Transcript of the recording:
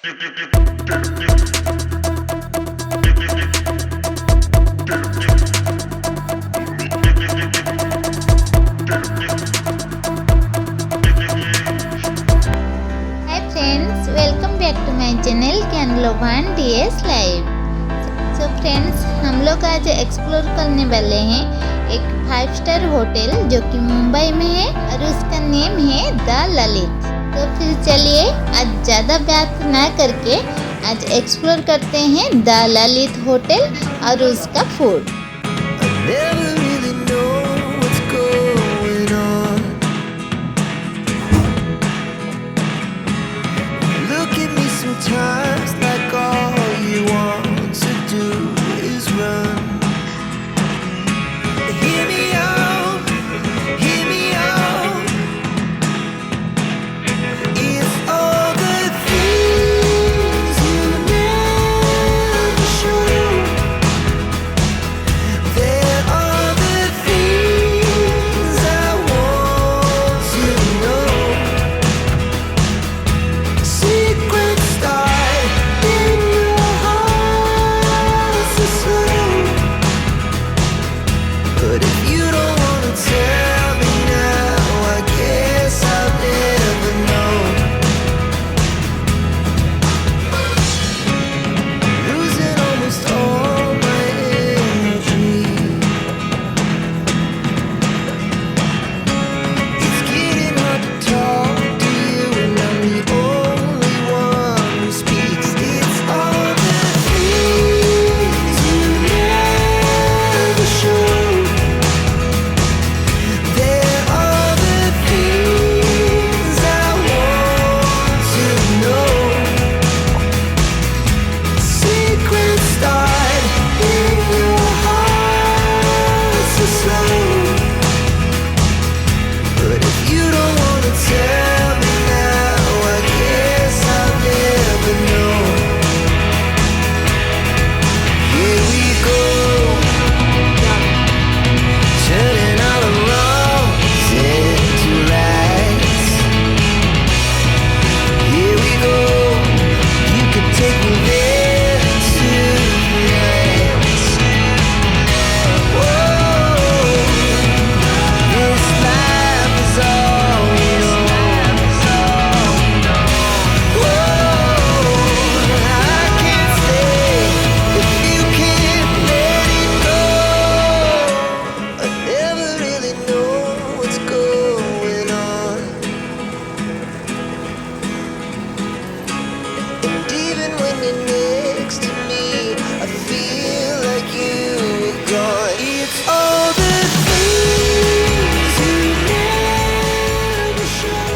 friends, welcome back to my channel कैनलोवान DS live. So friends, हम लोग आज explore करने वाले हैं एक 5 स्टार होटल जो कि मुंबई में है और उसका नेम है द ललित। तो फिर चलिए आज ज़्यादा बात ना करके आज एक्सप्लोर करते हैं द ललित होटल और उसका food. Sometimes like all you want to do is run. Hear me out, hear me out. It's all the things you never show. There are the things I want to know. Secrets start in your heart so slow. But if you don't wanna tell me now, I guess I'll never know. Losing almost all my energy. It's getting hard to talk to you, and I'm the only one who speaks. It's all the things you never show. There are the things I want to know. Secrets start in your heart so slow. But if you don't wanna tell me now, I guess I'll never know. Here we go, turning all the wrongs into rights. Here we go, you can take me there tonight. Whoa, this life is all we know. Whoa, I can't stay if you can't let it go. I never really know what's going on. And even when you're next to me, I feel like you were gone. It's all the things you never show.